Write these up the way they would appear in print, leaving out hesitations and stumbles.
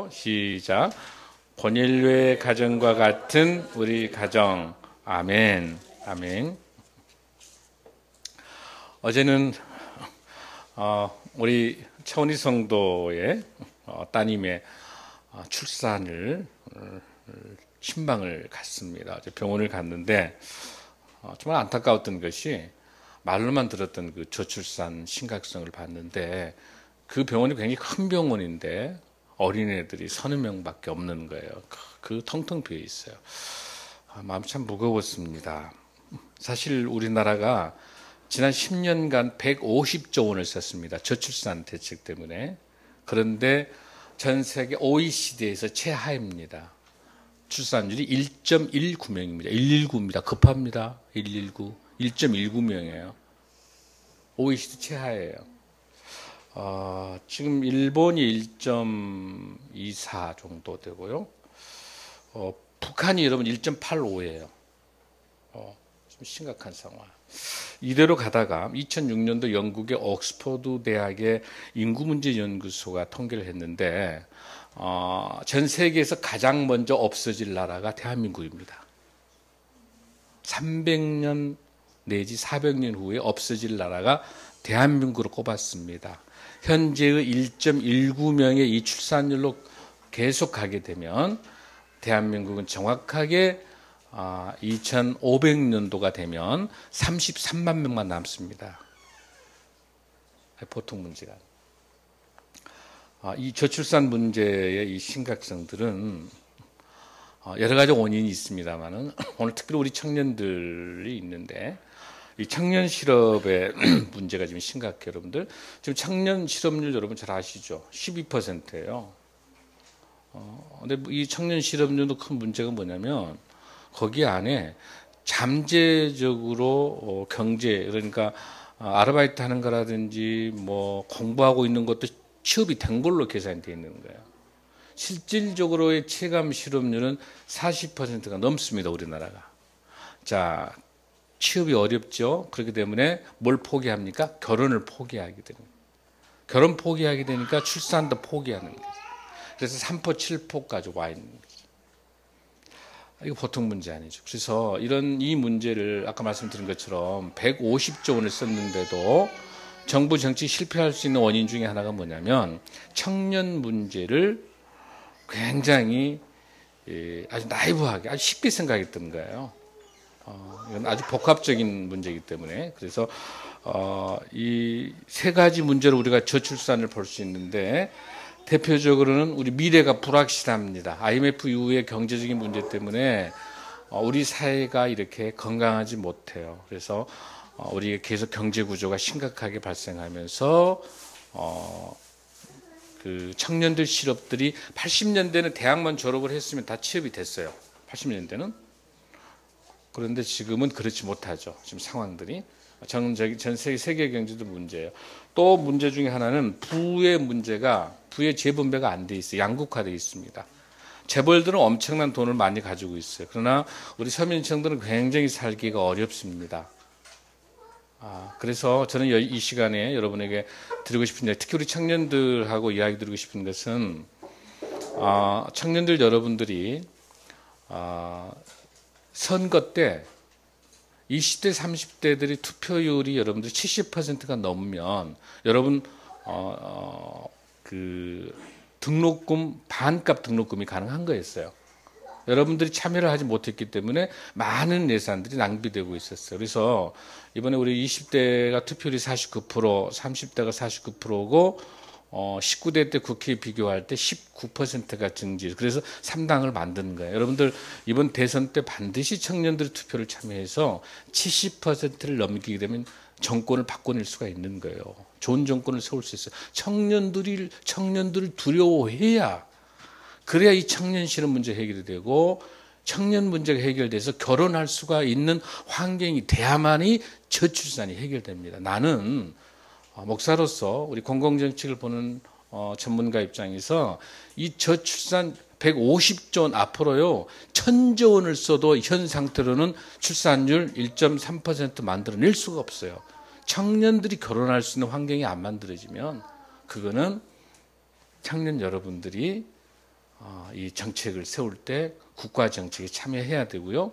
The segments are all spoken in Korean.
할까요? 시작. 고넬료의 가정과 같은 우리 가정. 아멘. 아멘. 어제는 우리 차원희 성도의 따님의 출산을 신방을 갔습니다. 병원을 갔는데 정말 안타까웠던 것이 말로만 들었던 그 저출산 심각성을 봤는데 그 병원이 굉장히 큰 병원인데 어린애들이 30명밖에 없는 거예요. 그 텅텅 비어 있어요. 마음이 참 무거웠습니다. 사실 우리나라가 지난 10년간 150조 원을 썼습니다. 저출산 대책 때문에. 그런데 전 세계 OECD에서 최하입니다. 출산율이 1.19명입니다. 119입니다. 급합니다. 119. 1.19명이에요. OECD 최하예요. 지금 일본이 1.24 정도 되고요. 북한이 여러분 1.85예요. 좀 심각한 상황. 이대로 가다가 2006년도 영국의 옥스퍼드 대학의 인구문제연구소가 통계를 했는데 전 세계에서 가장 먼저 없어질 나라가 대한민국입니다. 300년 내지 400년 후에 없어질 나라가 대한민국으로 꼽았습니다. 현재의 1.19명의 이 출산율로 계속 가게 되면 대한민국은 정확하게 2500년도가 되면 33만 명만 남습니다. 보통 문제가. 이 저출산 문제의 이 심각성들은 여러 가지 원인이 있습니다만은 오늘 특별히 우리 청년들이 있는데 이 청년 실업의 문제가 지금 심각해요, 여러분들. 지금 청년 실업률 여러분 잘 아시죠? 12%예요. 근데 이 청년 실업률도 큰 문제가 뭐냐면 거기 안에 잠재적으로 경제, 그러니까 아르바이트 하는 거라든지 뭐 공부하고 있는 것도 취업이 된 걸로 계산이 되어 있는 거예요. 실질적으로의 체감 실업률은 40%가 넘습니다, 우리나라가. 자, 취업이 어렵죠. 그렇기 때문에 뭘 포기합니까? 결혼을 포기하게 됩니다. 결혼 포기하게 되니까 출산도 포기하는 거죠. 그래서 3포, 7포까지 와 있는 거죠. 이거 보통 문제 아니죠. 그래서 이 문제를 아까 말씀드린 것처럼 150조 원을 썼는데도 정부 정책 실패할 수 있는 원인 중에 하나가 뭐냐면 청년 문제를 굉장히 아주 나이브하게 아주 쉽게 생각했던 거예요. 이건 아주 복합적인 문제이기 때문에 그래서 이 세 가지 문제로 우리가 저출산을 볼 수 있는데 대표적으로는 우리 미래가 불확실합니다. IMF 이후의 경제적인 문제 때문에 우리 사회가 이렇게 건강하지 못해요. 그래서 우리 계속 경제 구조가 심각하게 발생하면서 그 청년들 실업들이 80년대는 대학만 졸업을 했으면 다 취업이 됐어요. 80년대는. 그런데 지금은 그렇지 못하죠. 지금 상황들이. 전 세계 경제도 문제예요. 또 문제 중에 하나는 부의 재분배가 안 돼 있어요. 양극화되어 있습니다. 재벌들은 엄청난 돈을 많이 가지고 있어요. 그러나 우리 서민층들은 굉장히 살기가 어렵습니다. 그래서 저는 이 시간에 여러분에게 드리고 싶은 이야기, 특히 우리 청년들하고 이야기 드리고 싶은 것은 청년들 여러분들이 선거 때 20대, 30대들이 투표율이 여러분들 70%가 넘으면 여러분 그 등록금 반값 등록금이 가능한 거였어요. 여러분들이 참여를 하지 못했기 때문에 많은 예산들이 낭비되고 있었어요. 그래서 이번에 우리 20대가 투표율이 49%, 30대가 49%고 19대 때 국회 비교할 때 19%가 증지. 그래서 3당을 만드는 거예요. 여러분들 이번 대선 때 반드시 청년들이 투표를 참여해서 70%를 넘기게 되면 정권을 바꿔낼 수가 있는 거예요. 좋은 정권을 세울 수 있어요. 청년들을 두려워해야 그래야 이 청년 실업 문제 해결이 되고 청년 문제가 해결돼서 결혼할 수가 있는 환경이 돼야만이 저출산이 해결됩니다. 나는 목사로서 우리 공공정책을 보는 전문가 입장에서 이 저출산 150조 원 앞으로요 1000조 원을 써도 현 상태로는 출산율 1.3% 만들어낼 수가 없어요. 청년들이 결혼할 수 있는 환경이 안 만들어지면 그거는 청년 여러분들이 이 정책을 세울 때 국가 정책에 참여해야 되고요.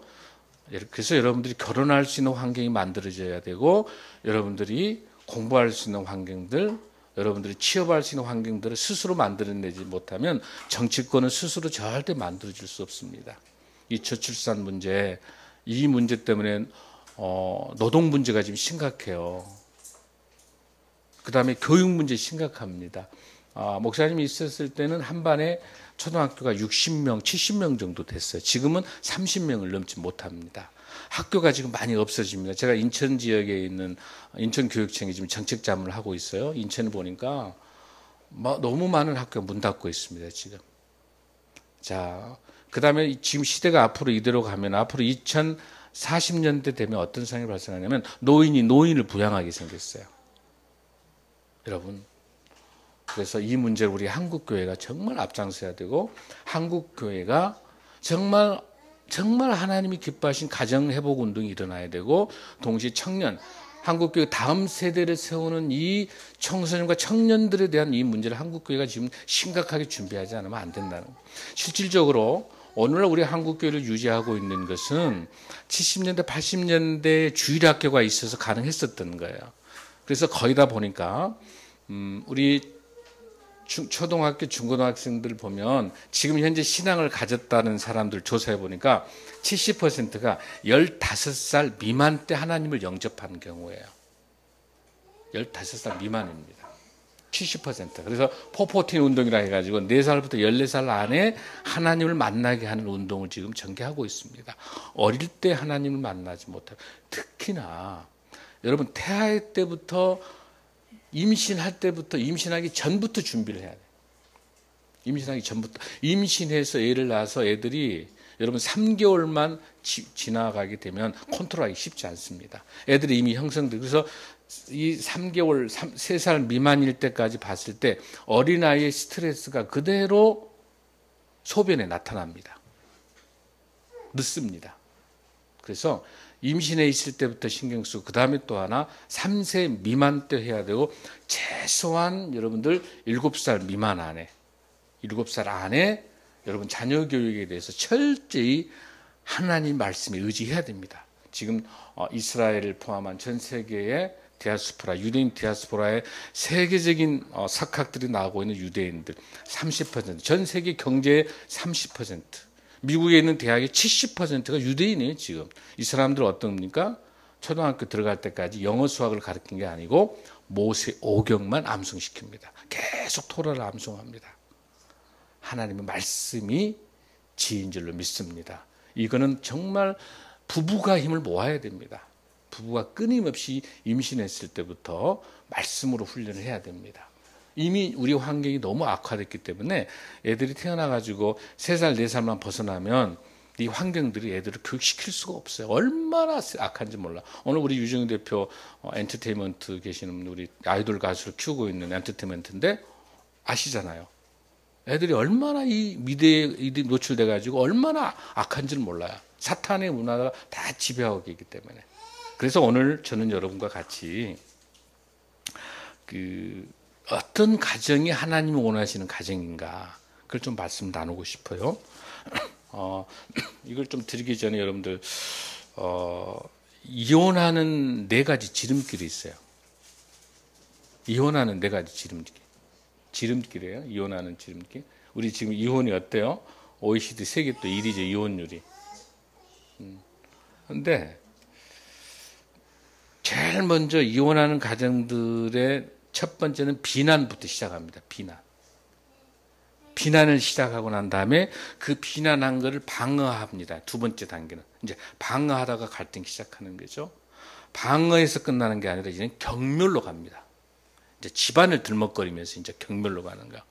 그래서 여러분들이 결혼할 수 있는 환경이 만들어져야 되고, 여러분들이 공부할 수 있는 환경들, 여러분들이 취업할 수 있는 환경들을 스스로 만들어내지 못하면 정치권은 스스로 절대 만들어줄 수 없습니다. 이 저출산 문제, 이 문제 때문에 노동 문제가 지금 심각해요. 그 다음에 교육 문제 심각합니다. 목사님이 있었을 때는 한 반에 초등학교가 60명, 70명 정도 됐어요. 지금은 30명을 넘지 못합니다. 학교가 지금 많이 없어집니다. 제가 인천 지역에 있는 인천교육청에 지금 정책 자문을 하고 있어요. 인천을 보니까 너무 많은 학교가 문 닫고 있습니다, 지금. 자, 그 다음에 지금 시대가 앞으로 이대로 가면 앞으로 2040년대 되면 어떤 상황이 발생하냐면 노인이 노인을 부양하게 생겼어요. 여러분. 그래서 이 문제를 우리 한국교회가 정말 앞장서야 되고, 한국교회가 정말 하나님이 기뻐하신 가정회복 운동이 일어나야 되고, 동시에 청년, 한국교회 다음 세대를 세우는 이 청소년과 청년들에 대한 이 문제를 한국교회가 지금 심각하게 준비하지 않으면 안 된다는 거예요. 실질적으로 오늘날 우리 한국교회를 유지하고 있는 것은 70년대, 80년대 주일학교가 있어서 가능했었던 거예요. 그래서 거의 다 보니까 우리 초등학교, 중고등학생들 보면 지금 현재 신앙을 가졌다는 사람들 조사해 보니까 70%가 15살 미만 때 하나님을 영접한 경우예요. 15살 미만입니다. 70%. 그래서 포포틴 운동이라 해가지고 4살부터 14살 안에 하나님을 만나게 하는 운동을 지금 전개하고 있습니다. 어릴 때 하나님을 만나지 못하고, 특히나 여러분 태아의 때부터 임신할 때부터, 임신하기 전부터 준비를 해야 돼요. 임신하기 전부터. 임신해서 애를 낳아서 애들이 여러분 3개월만 지나가게 되면 컨트롤하기 쉽지 않습니다. 애들이 이미 형성되고, 그래서 이 3개월, 3살 미만일 때까지 봤을 때 어린아이의 스트레스가 그대로 소변에 나타납니다. 늦습니다. 그래서 임신해 있을 때부터 신경 쓰고, 그 다음에 또 하나 3세 미만 때 해야 되고, 최소한 여러분들 7살 미만 안에, 7살 안에 여러분 자녀 교육에 대해서 철저히 하나님 말씀에 의지해야 됩니다. 지금 이스라엘을 포함한 전 세계의 디아스포라, 유대인 디아스포라의 세계적인 석학들이 나오고 있는 유대인들 30%, 전 세계 경제의 30%, 미국에 있는 대학의 70%가 유대인이에요, 지금. 이 사람들은 어떻습니까? 초등학교 들어갈 때까지 영어 수학을 가르친 게 아니고 모세 오경만 암송시킵니다. 계속 토라를 암송합니다. 하나님의 말씀이 지인 줄로 믿습니다. 이거는 정말 부부가 힘을 모아야 됩니다. 부부가 끊임없이 임신했을 때부터 말씀으로 훈련을 해야 됩니다. 이미 우리 환경이 너무 악화됐기 때문에 애들이 태어나가지고 3살, 4살만 벗어나면 이 환경들이 애들을 교육시킬 수가 없어요. 얼마나 악한지 몰라. 오늘 우리 유정희 대표 엔터테인먼트 계시는 우리 아이돌 가수를 키우고 있는 엔터테인먼트인데 아시잖아요. 애들이 얼마나 이 미대에 노출돼가지고 얼마나 악한지를 몰라요. 사탄의 문화가 다 지배하고 있기 때문에. 그래서 오늘 저는 여러분과 같이 어떤 가정이 하나님이 원하시는 가정인가, 그걸 좀 말씀 나누고 싶어요. 이걸 좀 드리기 전에 여러분들, 이혼하는 4가지 지름길이 있어요. 이혼하는 4가지 지름길이에요. 이혼하는 지름길. 우리 지금 이혼이 어때요? OECD 세계 또 1위죠, 이혼율이. 근데 제일 먼저 이혼하는 가정들의 첫 번째는 비난부터 시작합니다. 비난을 시작하고 난 다음에 그 비난한 거를 방어합니다. 2번째 단계는 이제 방어하다가 갈등이 시작하는 거죠. 방어에서 끝나는 게 아니라 이제 경멸로 갑니다. 이제 집안을 들먹거리면서 이제 경멸로 가는 거.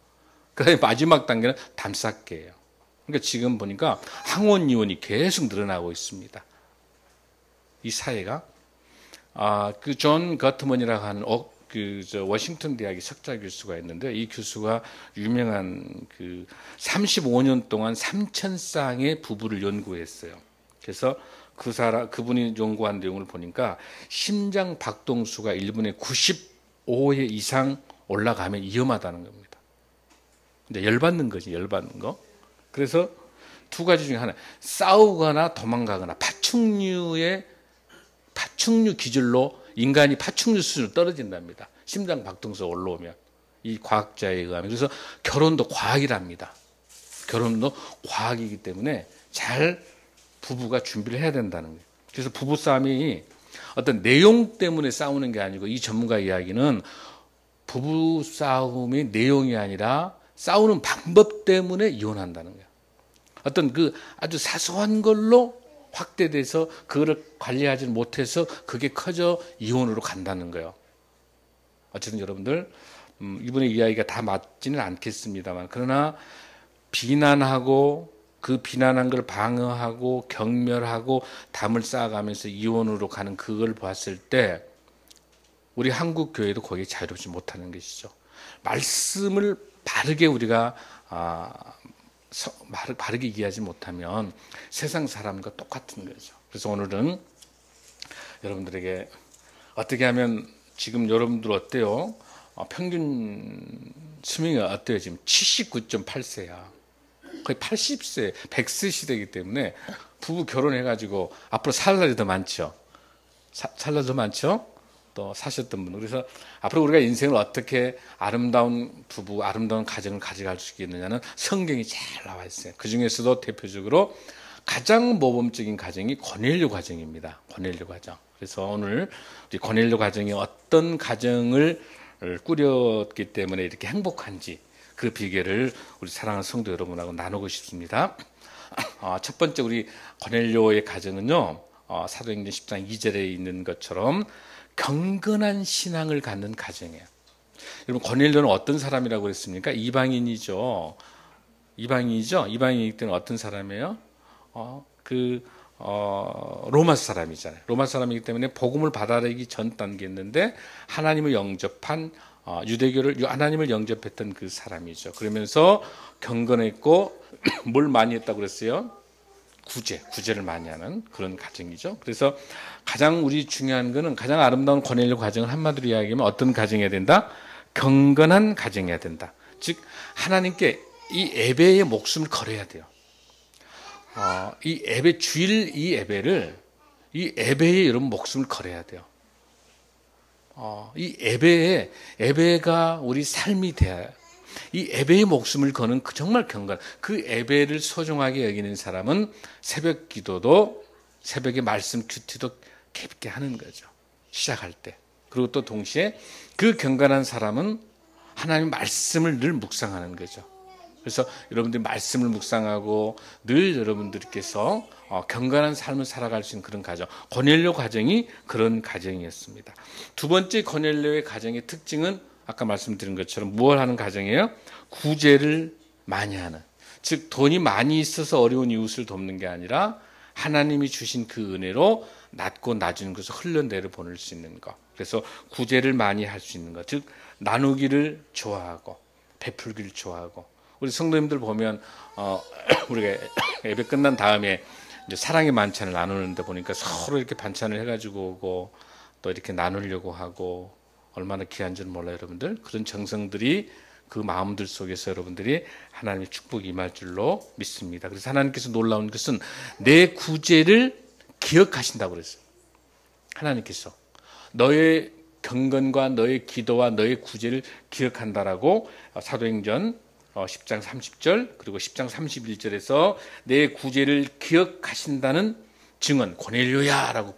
그다음에 마지막 단계는 담쌓기예요. 그러니까 지금 보니까 항원 이혼이 계속 늘어나고 있습니다. 이 사회가 그 존 거트먼이라고 하는 워싱턴 대학의 석좌 교수가 있는데, 이 교수가 유명한 35년 동안 3,000쌍의 부부를 연구했어요. 그래서 그분이 연구한 내용을 보니까 심장 박동수가 1분에 95회 이상 올라가면 위험하다는 겁니다. 근데 열받는 거지, 열받는 거. 그래서 두 가지 중에 하나, 싸우거나 도망가거나 파충류 기질로 인간이 파충류 수준으로 떨어진답니다. 심장 박동수가 올라오면, 이 과학자에 의하면. 그래서 결혼도 과학이랍니다. 결혼도 과학이기 때문에 잘 부부가 준비를 해야 된다는 거예요. 그래서 부부싸움이 어떤 내용 때문에 싸우는 게 아니고, 이 전문가 이야기는 부부싸움의 내용이 아니라 싸우는 방법 때문에 이혼한다는 거예요. 어떤 그 아주 사소한 걸로 확대돼서 그거를 관리하지 못해서 그게 커져 이혼으로 간다는 거예요. 어쨌든 여러분들, 이분의 이야기가 다 맞지는 않겠습니다만, 그러나 비난하고 그 비난한 걸 방어하고 경멸하고 담을 쌓아가면서 이혼으로 가는 그걸 봤을 때 우리 한국 교회도 거기에 자유롭지 못하는 것이죠. 말씀을 바르게 우리가 바르게 이해하지 못하면 세상 사람과 똑같은 거죠. 그래서 오늘은 여러분들에게 어떻게 하면, 지금 여러분들 어때요? 평균 수명이 어때요? 지금 79.8세야. 거의 80세, 100세 시대이기 때문에 부부 결혼해가지고 앞으로 살 날이 더 많죠. 살 날이 더 많죠? 또 사셨던 분. 그래서 앞으로 우리가 인생을 어떻게 아름다운 부부, 아름다운 가정을 가져갈 수 있겠느냐는 성경이 잘 나와 있어요. 그 중에서도 대표적으로 가장 모범적인 가정이 고넬료 가정입니다. 고넬료 가정. 그래서 오늘 우리 고넬료 가정이 어떤 가정을 꾸렸기 때문에 이렇게 행복한지, 그 비결을 우리 사랑하는 성도 여러분하고 나누고 싶습니다. 첫 번째, 우리 고넬료의 가정은요, 사도행전 10장 2절에 있는 것처럼 경건한 신앙을 갖는 가정이에요. 여러분, 고넬료는 어떤 사람이라고 그랬습니까? 이방인이죠. 이방인이기 때문에 어떤 사람이에요? 로마 사람이잖아요. 로마 사람이기 때문에 복음을 받아들이기 전 단계였는데 하나님을 영접한, 유대교를, 하나님을 영접했던 그 사람이죠. 그러면서 경건했고 뭘 많이 했다고 그랬어요? 구제를 많이 하는 그런 가정이죠. 그래서 가장 우리 중요한 거는, 가장 아름다운 고넬료 가정을 한마디로 이야기하면 어떤 가정이어야 된다? 경건한 가정이어야 된다. 즉 하나님께 이 예배의 목숨을 걸어야 돼요. 이 예배, 주일 이 예배에 여러분 목숨을 걸어야 돼요. 이 예배가 우리 삶이 돼야, 이 예배의 목숨을 거는 정말 경건, 그 예배를 소중하게 여기는 사람은 새벽 기도도, 새벽에 말씀 큐티도 깊게 하는 거죠. 시작할 때. 그리고 또 동시에 그 경건한 사람은 하나님의 말씀을 늘 묵상하는 거죠. 그래서 여러분들이 말씀을 묵상하고 늘 여러분들께서 경건한 삶을 살아갈 수 있는 그런 가정, 고넬료 가정이 그런 가정이었습니다. 두 번째, 고넬료의 가정의 특징은 아까 말씀드린 것처럼 무엇을 하는 가정이에요? 구제를 많이 하는, 즉 돈이 많이 있어서 어려운 이웃을 돕는 게 아니라 하나님이 주신 그 은혜로 낮고 낮은 것을 흘러내려 보낼 수 있는 것. 그래서 구제를 많이 할 수 있는 것, 즉 나누기를 좋아하고 베풀기를 좋아하고. 우리 성도님들 보면 우리가 예배 끝난 다음에 이제 사랑의 만찬을 나누는데 보니까 서로 이렇게 반찬을 해가지고 오고 또 이렇게 나누려고 하고, 얼마나 귀한 줄 몰라요, 여러분들. 그런 정성들이, 그 마음들 속에서 여러분들이 하나님의 축복이 임할 줄로 믿습니다. 그래서 하나님께서 놀라운 것은 내 구제를 기억하신다고 그랬어요. 하나님께서 너의 경건과 너의 기도와 너의 구제를 기억한다라고 사도행전 10장 30절 그리고 10장 31절에서 내 구제를 기억하신다는 증언, 고넬료야라고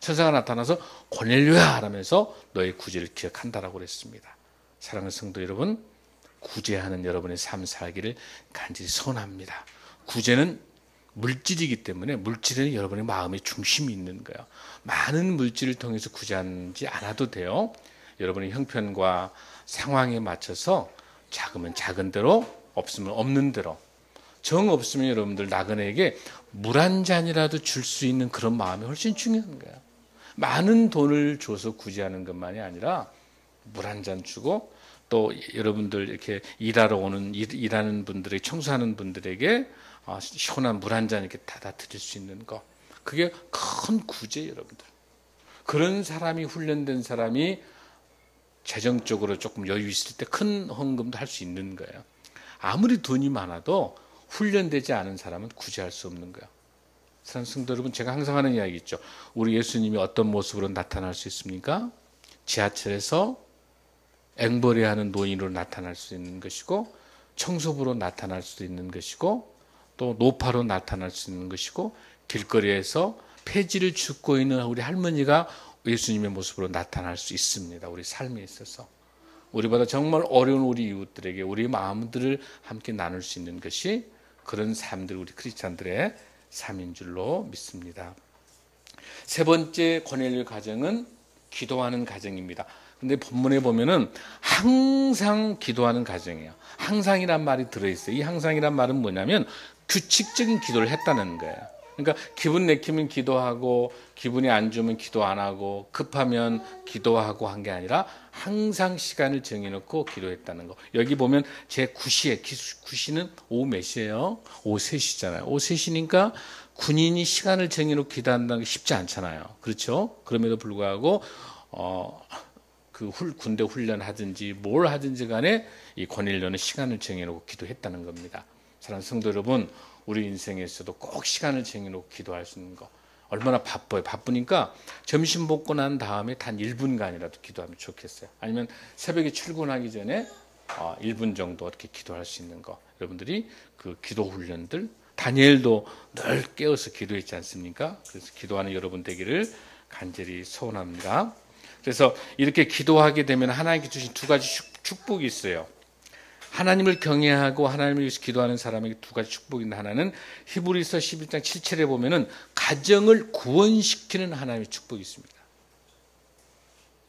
천사가 나타나서 고넬료야 라면서 너의 구제를 기억한다라고 그랬습니다. 사랑하는 성도 여러분, 구제하는 여러분의 삶 살기를 간절히 소원합니다. 구제는 물질이기 때문에 물질은 여러분의 마음의 중심이 있는 거예요. 많은 물질을 통해서 구제하지 않아도 돼요. 여러분의 형편과 상황에 맞춰서 작으면 작은 대로, 없으면 없는 대로. 정 없으면 여러분들 나그네에게 물 한 잔이라도 줄 수 있는 그런 마음이 훨씬 중요한 거예요. 많은 돈을 줘서 구제하는 것만이 아니라 물 한 잔 주고, 또 여러분들 이렇게 일하는 분들에게, 청소하는 분들에게 시원한 물 한 잔 이렇게 다 드릴 수 있는 거, 그게 큰 구제. 여러분들, 그런 사람이, 훈련된 사람이 재정적으로 조금 여유 있을 때 큰 헌금도 할 수 있는 거예요. 아무리 돈이 많아도 훈련되지 않은 사람은 구제할 수 없는 거야. 사랑하는 성도 여러분, 제가 항상 하는 이야기 있죠. 우리 예수님이 어떤 모습으로 나타날 수 있습니까? 지하철에서 앵벌이하는 노인으로 나타날 수 있는 것이고, 청소부로 나타날 수도 있는 것이고, 또 노파로 나타날 수 있는 것이고, 길거리에서 폐지를 줍고 있는 우리 할머니가 예수님의 모습으로 나타날 수 있습니다. 우리 삶에 있어서 우리보다 정말 어려운 우리 이웃들에게 우리 마음들을 함께 나눌 수 있는 것이 그런 삶들, 우리 크리스찬들의 삶인 줄로 믿습니다. 세 번째 고넬료의 가정은 기도하는 가정입니다. 근데 본문에 보면은 항상 기도하는 가정이에요. 항상이란 말이 들어있어요. 이 항상이란 말은 뭐냐면 규칙적인 기도를 했다는 거예요. 그러니까 기분 내키면 기도하고 기분이 안 좋으면 기도 안 하고 급하면 기도하고 한 게 아니라 항상 시간을 정해놓고 기도했다는 거. 여기 보면 제 9시에, 9시는 오후 몇 시예요? 오후 3시잖아요. 오후 3시니까 군인이 시간을 정해놓고 기도한다는 게 쉽지 않잖아요. 그렇죠? 그럼에도 불구하고 군대 훈련하든지 뭘 하든지 간에 이 고넬료는 시간을 정해놓고 기도했다는 겁니다. 사랑하는 성도 여러분, 우리 인생에서도 꼭 시간을 정해놓고 기도할 수 있는 거. 얼마나 바빠요. 바쁘니까 점심 먹고 난 다음에 단 1분간이라도 기도하면 좋겠어요. 아니면 새벽에 출근하기 전에 1분 정도 이렇게 기도할 수 있는 거. 여러분들이 그 기도 훈련들, 다니엘도 늘 깨어서 기도했지 않습니까? 그래서 기도하는 여러분 되기를 간절히 소원합니다. 그래서 이렇게 기도하게 되면 하나님께 주신 두 가지 축복이 있어요. 하나님을 경외하고 하나님을 위해서 기도하는 사람에게 두 가지 축복인데, 하나는 히브리서 11장 7절에 보면은 가정을 구원시키는 하나님의 축복이 있습니다.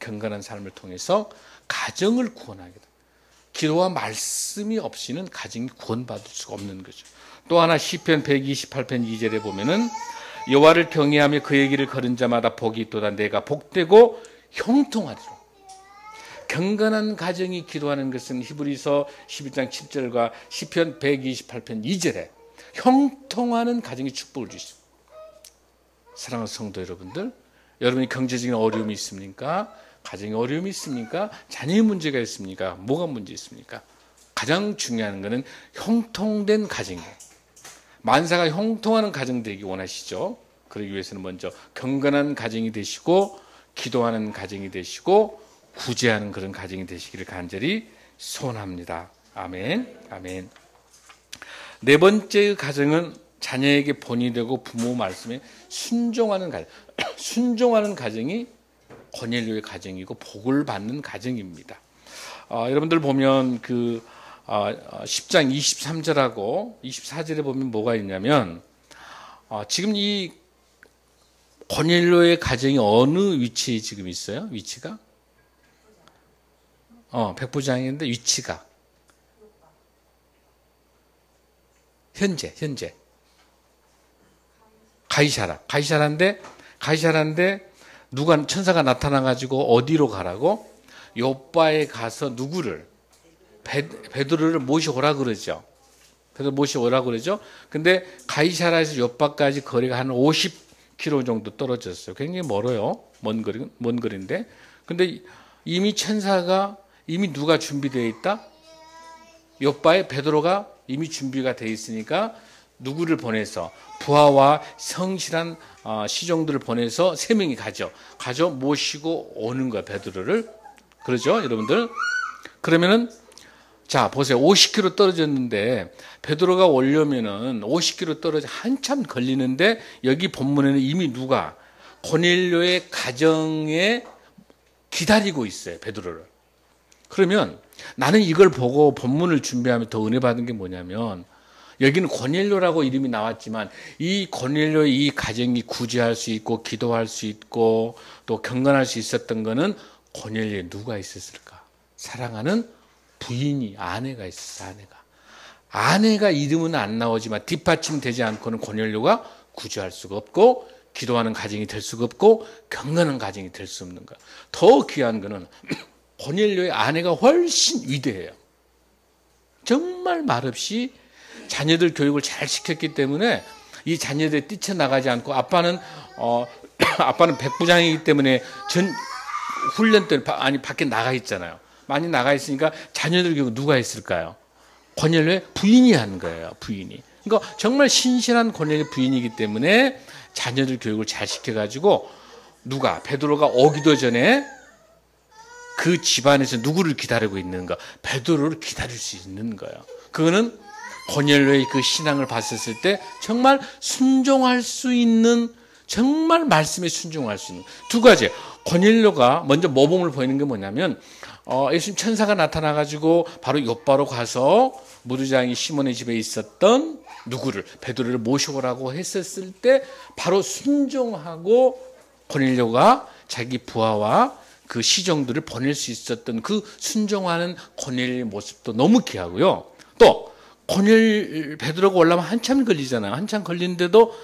경건한 삶을 통해서 가정을 구원하게 됩니다. 기도와 말씀이 없이는 가정이 구원받을 수가 없는 거죠. 또 하나 시편 128편 2절에 보면은 여호와를 경외하며 그의 길을 걸은 자마다 복이 있도다. 내가 복되고 형통하리라. 경건한 가정이 기도하는 것은 히브리서 11장 7절과 시편 128편 2절에 형통하는 가정의 축복을 주십니다. 사랑하는 성도 여러분들, 여러분이 경제적인 어려움이 있습니까? 가정에 어려움이 있습니까? 자녀의 문제가 있습니까? 뭐가 문제 있습니까? 가장 중요한 것은 형통된 가정이에요. 만사가 형통하는 가정 되기 원하시죠? 그러기 위해서는 먼저 경건한 가정이 되시고 기도하는 가정이 되시고 구제하는 그런 가정이 되시기를 간절히 소원합니다. 아멘. 아멘. 네 번째 가정은 자녀에게 본이 되고 부모 말씀에 순종하는 가정. 순종하는 가정이 고넬료의 가정이고 복을 받는 가정입니다. 여러분들 보면 그 10장 23절하고 24절에 보면 뭐가 있냐면 지금 이 고넬료의 가정이 어느 위치에 지금 있어요? 위치가? 백부장인데 위치가 현재 가이사라인데 누가 천사가 나타나 가지고 어디로 가라고? 요빠에 가서 누구를? 베드로를 모셔오라 그러죠. 베드로 모셔오라 그러죠. 근데 가이사라에서 요빠까지 거리가 한 50km 정도 떨어졌어요. 굉장히 멀어요. 먼 거리인데. 근데 이미 천사가 이미 누가 준비되어 있다? 요빠에 베드로가 이미 준비가 되어 있으니까 누구를 보내서 부하와 성실한 시종들을 보내서 3명이 가죠. 모시고 오는 거야, 베드로를. 그러죠, 여러분들? 그러면은 자, 보세요. 50km 떨어졌는데 베드로가 오려면은 50km 떨어져 한참 걸리는데 여기 본문에는 이미 누가 고넬료의 가정에 기다리고 있어요, 베드로를. 그러면 나는 이걸 보고 본문을 준비하면 더 은혜 받은 게 뭐냐면 여기는 고넬료라고 이름이 나왔지만 이 고넬료의 이 가정이 구제할 수 있고 기도할 수 있고 또 경건할 수 있었던 거는 고넬료에 누가 있었을까? 사랑하는 부인이, 아내가 있었어. 아내가 이름은 안 나오지만 뒷받침되지 않고는 고넬료가 구제할 수가 없고 기도하는 가정이 될 수가 없고 경건한 가정이 될 수 없는 거야. 더 귀한 거는 고넬료의 아내가 훨씬 위대해요. 정말 말없이 자녀들 교육을 잘 시켰기 때문에 이 자녀들이 뛰쳐나가지 않고 아빠는 백부장이기 때문에 전 훈련 때 밖에 나가 있잖아요. 많이 나가 있으니까 자녀들 교육 누가 했을까요? 고넬료의 부인이 한 거예요. 부인이. 그러니까 정말 신실한 고넬료 부인이기 때문에 자녀들 교육을 잘 시켜가지고 베드로가 오기도 전에 그 집안에서 누구를 기다리고 있는가? 베드로를 기다릴 수 있는 거예요. 그거는 고넬료의 그 신앙을 봤었을 때 정말 순종할 수 있는, 정말 말씀에 순종할 수 있는 두 가지. 고넬료가 먼저 모범을 보이는 게 뭐냐면 예수님 천사가 나타나가지고 바로 요바로 가서 무두장이 시몬의 집에 있었던 누구를, 베드로를 모셔오라고 했었을 때 바로 순종하고 고넬료가 자기 부하와 그 시종들을 보낼 수 있었던 그 순종하는 고넬료의 모습도 너무 귀하고요. 또 베드로가 올라오면 한참 걸리잖아요. 한참 걸리는데도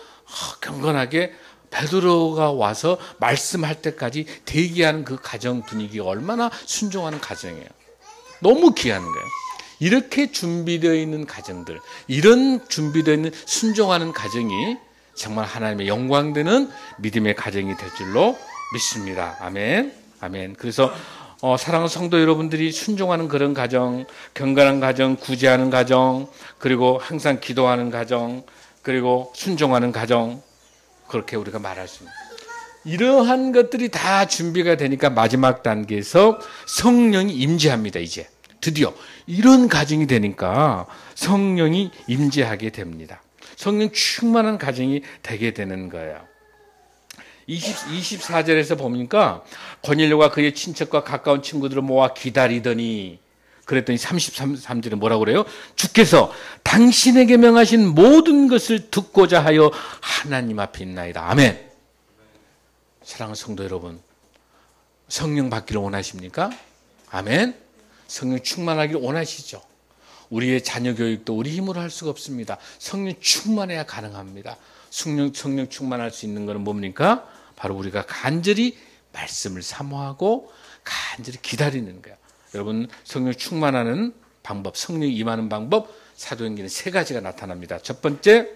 경건하게 베드로가 와서 말씀할 때까지 대기하는 그 가정 분위기가 얼마나 순종하는 가정이에요. 너무 귀한 거예요. 이렇게 준비되어 있는 가정들, 이런 준비되어 있는 순종하는 가정이 정말 하나님의 영광되는 믿음의 가정이 될 줄로 믿습니다. 아멘. 아멘. 그래서 사랑하는 성도 여러분들이 순종하는 그런 가정, 경건한 가정, 구제하는 가정, 그리고 항상 기도하는 가정, 그리고 순종하는 가정, 그렇게 우리가 말할 수 있습니다. 이러한 것들이 다 준비가 되니까 마지막 단계에서 성령이 임재합니다. 이제 드디어 이런 가정이 되니까 성령이 임재하게 됩니다. 성령 충만한 가정이 되게 되는 거예요. 24절에서 보니까 고넬료가 그의 친척과 가까운 친구들을 모아 기다리더니, 그랬더니 33절에 뭐라고 그래요? 주께서 당신에게 명하신 모든 것을 듣고자 하여 하나님 앞에 있나이다. 아멘. 사랑하는 성도 여러분, 성령 받기를 원하십니까? 아멘. 성령 충만하기를 원하시죠? 우리의 자녀 교육도 우리 힘으로 할 수가 없습니다. 성령 충만해야 가능합니다. 성령 충만할 수 있는 것은 뭡니까? 바로 우리가 간절히 말씀을 사모하고 간절히 기다리는 거예요. 여러분, 성령 충만하는 방법, 성령이 임하는 방법, 사도행전에 세 가지가 나타납니다. 첫 번째,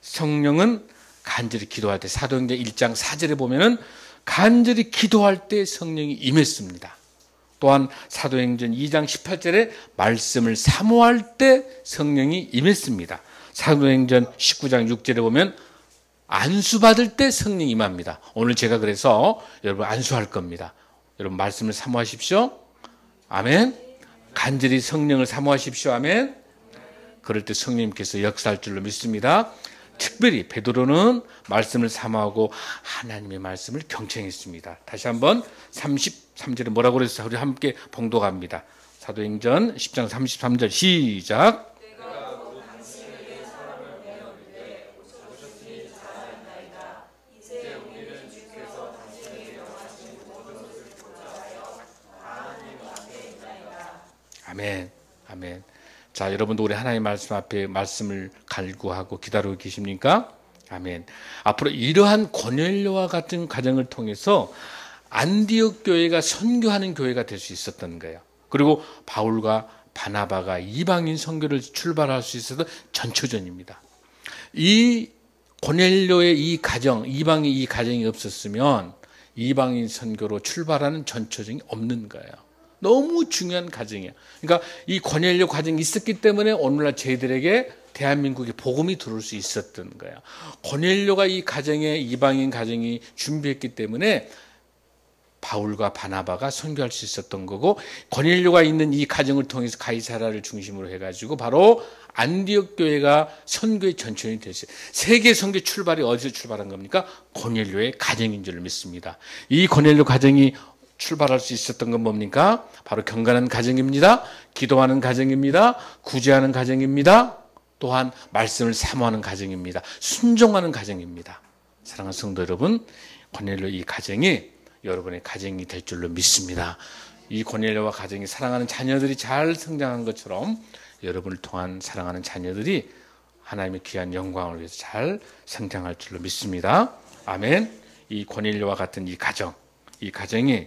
성령은 간절히 기도할 때, 사도행전 1장 4절에 보면은 간절히 기도할 때 성령이 임했습니다. 또한 사도행전 2장 18절에 말씀을 사모할 때 성령이 임했습니다. 사도행전 19장 6절에 보면 안수받을 때 성령이 임합니다. 오늘 제가 그래서 여러분 안수할 겁니다. 여러분 말씀을 사모하십시오. 아멘. 간절히 성령을 사모하십시오. 아멘. 그럴 때 성령님께서 역사할 줄로 믿습니다. 특별히 베드로는 말씀을 사모하고 하나님의 말씀을 경청했습니다. 다시 한번 33절에 뭐라고 그랬어요? 우리 함께 봉독합니다. 사도행전 10장 33절 시작. 아멘. 아멘. 자, 여러분도 우리 하나님의 말씀 앞에 말씀을 갈구하고 기다리고 계십니까? 아멘. 앞으로 이러한 고넬료와 같은 가정을 통해서 안디옥 교회가 선교하는 교회가 될 수 있었던 거예요. 그리고 바울과 바나바가 이방인 선교를 출발할 수 있었던 전초전입니다. 이 고넬료의 이 가정, 이방인 이 가정이 없었으면 이방인 선교로 출발하는 전초전이 없는 거예요. 너무 중요한 가정이에요. 그러니까 이 고넬료 가정이 있었기 때문에 오늘날 저희들에게 대한민국에 복음이 들어올 수 있었던 거예요. 고넬료가 이 가정에, 이방인 가정이 준비했기 때문에 바울과 바나바가 선교할 수 있었던 거고, 고넬료가 있는 이 가정을 통해서 가이사라를 중심으로 해가지고 바로 안디옥 교회가 선교의 전천이 됐어요. 세계 선교 출발이 어디서 출발한 겁니까? 고넬료의 가정인 줄 믿습니다. 이 고넬료 가정이 출발할 수 있었던 건 뭡니까? 바로 경건한 가정입니다. 기도하는 가정입니다. 구제하는 가정입니다. 또한 말씀을 사모하는 가정입니다. 순종하는 가정입니다. 사랑하는 성도 여러분, 고넬료 이 가정이 여러분의 가정이 될 줄로 믿습니다. 이 고넬료와 가정이 사랑하는 자녀들이 잘 성장한 것처럼 여러분을 통한 사랑하는 자녀들이 하나님의 귀한 영광을 위해서 잘 성장할 줄로 믿습니다. 아멘. 이 고넬료와 같은 이 가정이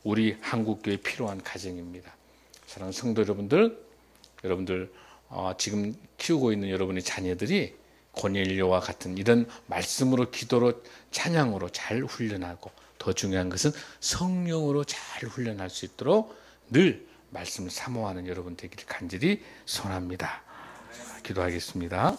우리 한국교회에 필요한 가정입니다. 사랑하는 성도 여러분들 지금 키우고 있는 여러분의 자녀들이 고넬료와 같은 이런 말씀으로, 기도로, 찬양으로 잘 훈련하고, 더 중요한 것은 성령으로 잘 훈련할 수 있도록 늘 말씀을 사모하는 여러분 되기를 간절히 소원합니다. 기도하겠습니다.